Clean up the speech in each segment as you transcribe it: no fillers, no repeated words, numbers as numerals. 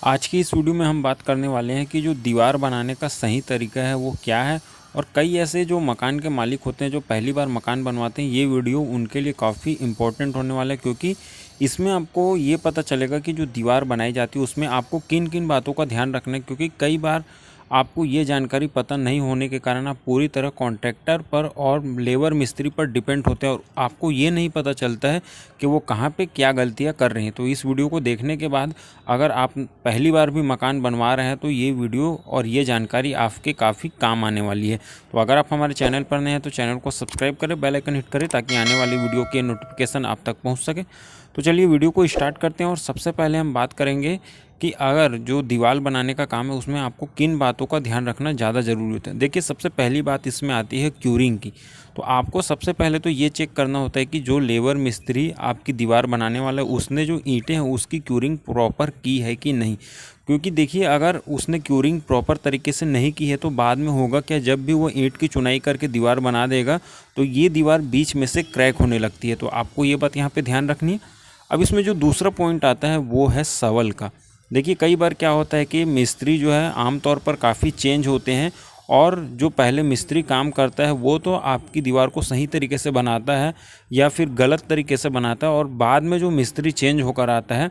आज की इस वीडियो में हम बात करने वाले हैं कि जो दीवार बनाने का सही तरीका है वो क्या है। और कई ऐसे जो मकान के मालिक होते हैं जो पहली बार मकान बनवाते हैं, ये वीडियो उनके लिए काफ़ी इम्पोर्टेंट होने वाला है, क्योंकि इसमें आपको ये पता चलेगा कि जो दीवार बनाई जाती है उसमें आपको किन किन बातों का ध्यान रखना है। क्योंकि कई बार आपको ये जानकारी पता नहीं होने के कारण आप पूरी तरह कॉन्ट्रैक्टर पर और लेबर मिस्त्री पर डिपेंड होते हैं और आपको ये नहीं पता चलता है कि वो कहाँ पे क्या गलतियाँ कर रहे हैं। तो इस वीडियो को देखने के बाद अगर आप पहली बार भी मकान बनवा रहे हैं तो ये वीडियो और ये जानकारी आपके काफ़ी काम आने वाली है। तो अगर आप हमारे चैनल पर नए हैं तो चैनल को सब्सक्राइब करें, बेल आइकन हिट करें ताकि आने वाली वीडियो के नोटिफिकेशन आप तक पहुँच सके। तो चलिए वीडियो को स्टार्ट करते हैं। और सबसे पहले हम बात करेंगे कि अगर जो दीवार बनाने का काम है उसमें आपको किन बातों का ध्यान रखना ज़्यादा ज़रूरी होता है। देखिए, सबसे पहली बात इसमें आती है क्यूरिंग की। तो आपको सबसे पहले तो ये चेक करना होता है कि जो लेबर मिस्त्री आपकी दीवार बनाने वाला है उसने जो ईंटें हैं उसकी क्यूरिंग प्रॉपर की है कि नहीं। क्योंकि देखिए, अगर उसने क्यूरिंग प्रॉपर तरीके से नहीं की है तो बाद में होगा क्या, जब भी वो ईंट की चुनाई करके दीवार बना देगा तो ये दीवार बीच में से क्रैक होने लगती है। तो आपको ये बात यहाँ पर ध्यान रखनी है। अब इसमें जो दूसरा पॉइंट आता है वो है सवल का। देखिए, कई बार क्या होता है कि मिस्त्री जो है आमतौर पर काफ़ी चेंज होते हैं और जो पहले मिस्त्री काम करता है वो तो आपकी दीवार को सही तरीके से बनाता है या फिर गलत तरीके से बनाता है, और बाद में जो मिस्त्री चेंज होकर आता है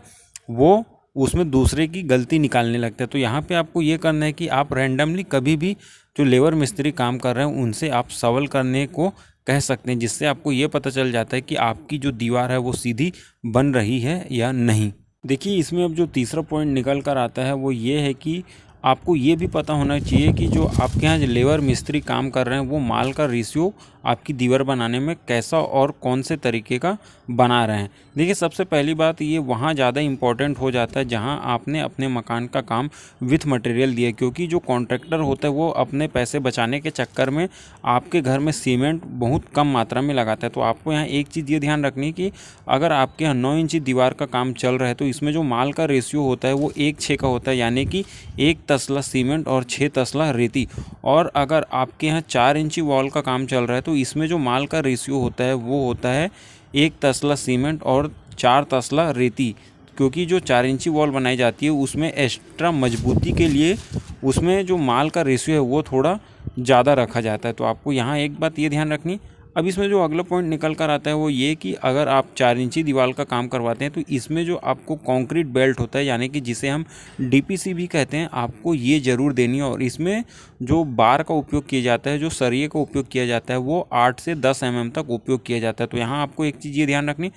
वो उसमें दूसरे की गलती निकालने लगता है। तो यहाँ पे आपको ये करना है कि आप रैंडमली कभी भी जो लेबर मिस्त्री काम कर रहे हैं उनसे आप सवाल करने को कह सकते हैं, जिससे आपको ये पता चल जाता है कि आपकी जो दीवार है वो सीधी बन रही है या नहीं। देखिए, इसमें अब जो तीसरा पॉइंट निकल कर आता है वो ये है कि आपको ये भी पता होना चाहिए कि जो आपके यहाँ जो लेबर मिस्त्री काम कर रहे हैं वो माल का रेशियो आपकी दीवार बनाने में कैसा और कौन से तरीके का बना रहे हैं। देखिए, सबसे पहली बात ये वहाँ ज़्यादा इम्पोर्टेंट हो जाता है जहाँ आपने अपने मकान का काम विथ मटेरियल दिया, क्योंकि जो कॉन्ट्रैक्टर होता है वो अपने पैसे बचाने के चक्कर में आपके घर में सीमेंट बहुत कम मात्रा में लगाता है। तो आपको यहाँ एक चीज़ ये ध्यान रखनी है कि अगर आपके यहाँ 9 इंची दीवार का काम चल रहा है तो इसमें जो माल का रेशियो होता है वो 1:6 का होता है, यानी कि 1 तसला सीमेंट और 6 तसला रेती। और अगर आपके यहाँ 4 इंची वॉल का काम चल रहा है तो इसमें जो माल का रेशियो होता है वो होता है 1 तसला सीमेंट और 4 तसला रेती। क्योंकि जो 4 इंची वॉल बनाई जाती है उसमें एक्स्ट्रा मजबूती के लिए उसमें जो माल का रेशियो है वो थोड़ा ज़्यादा रखा जाता है। तो आपको यहाँ एक बात ये ध्यान रखनी। अब इसमें जो अगला पॉइंट निकल कर आता है वो ये कि अगर आप 4 इंची दीवार का काम करवाते हैं तो इसमें जो आपको कंक्रीट बेल्ट होता है, यानी कि जिसे हम डीपीसी भी कहते हैं, आपको ये ज़रूर देनी है। और इसमें जो बार का उपयोग किया जाता है, जो सरिये का उपयोग किया जाता है वो 8 से 10 mm तक उपयोग किया जाता है। तो यहाँ आपको एक चीज़ ये ध्यान रखनी।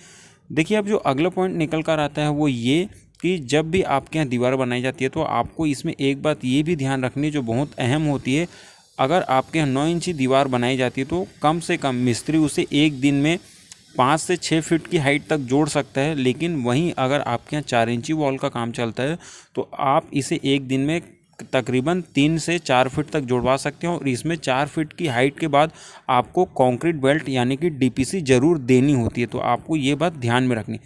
देखिए, अब जो अगला पॉइंट निकल कर आता है वो ये कि जब भी आपके यहाँ दीवार बनाई जाती है तो आपको इसमें एक बात ये भी ध्यान रखनी जो बहुत अहम होती है। अगर आपके यहाँ 9 इंची दीवार बनाई जाती है तो कम से कम मिस्त्री उसे एक दिन में 5 से 6 फीट की हाइट तक जोड़ सकता है। लेकिन वहीं अगर आपके यहाँ 4 इंची वॉल का काम चलता है तो आप इसे एक दिन में तकरीबन 3 से 4 फीट तक जोड़वा सकते हो। और इसमें 4 फीट की हाइट के बाद आपको कंक्रीट बेल्ट यानी कि डीपीसी ज़रूर देनी होती है। तो आपको ये बात ध्यान में रखनी।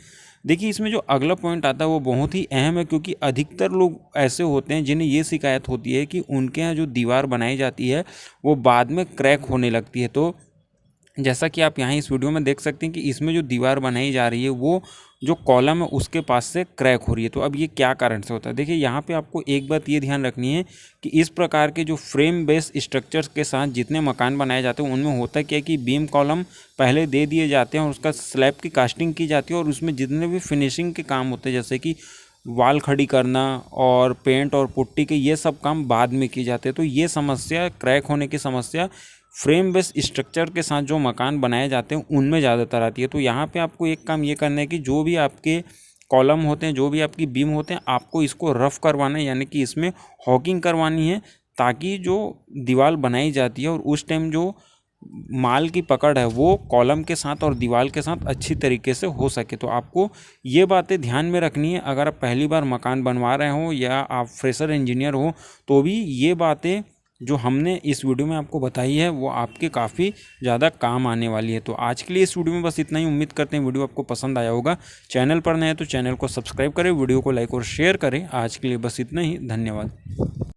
देखिए, इसमें जो अगला पॉइंट आता है वो बहुत ही अहम है, क्योंकि अधिकतर लोग ऐसे होते हैं जिन्हें ये शिकायत होती है कि उनके यहाँ जो दीवार बनाई जाती है वो बाद में क्रैक होने लगती है। तो जैसा कि आप यहाँ इस वीडियो में देख सकते हैं कि इसमें जो दीवार बनाई जा रही है वो जो कॉलम है उसके पास से क्रैक हो रही है। तो अब ये क्या कारण से होता है। देखिए, यहाँ पे आपको एक बात ये ध्यान रखनी है कि इस प्रकार के जो फ्रेम बेस स्ट्रक्चर्स के साथ जितने मकान बनाए जाते हैं उनमें होता क्या है कि बीम कॉलम पहले दे दिए जाते हैं और उसका स्लैब की कास्टिंग की जाती है और उसमें जितने भी फिनिशिंग के काम होते हैं जैसे कि वाल खड़ी करना और पेंट और पुट्टी के, ये सब काम बाद में किए जाते हैं। तो ये समस्या, क्रैक होने की समस्या फ्रेम बेस स्ट्रक्चर के साथ जो मकान बनाए जाते हैं उनमें ज़्यादातर आती है। तो यहाँ पे आपको एक काम ये करना है कि जो भी आपके कॉलम होते हैं, जो भी आपकी बीम होते हैं, आपको इसको रफ़ करवाना है, यानी कि इसमें हॉकिंग करवानी है, ताकि जो दीवार बनाई जाती है और उस टाइम जो माल की पकड़ है वो कॉलम के साथ और दीवार के साथ अच्छी तरीके से हो सके। तो आपको ये बातें ध्यान में रखनी है। अगर आप पहली बार मकान बनवा रहे हो या आप फ्रेशर इंजीनियर हो तो भी ये बातें जो हमने इस वीडियो में आपको बताई है वो आपके काफ़ी ज़्यादा काम आने वाली है। तो आज के लिए इस वीडियो में बस इतना ही। उम्मीद करते हैं वीडियो आपको पसंद आया होगा। चैनल पर नए हैं तो चैनल को सब्सक्राइब करें, वीडियो को लाइक और शेयर करें। आज के लिए बस इतना ही। धन्यवाद।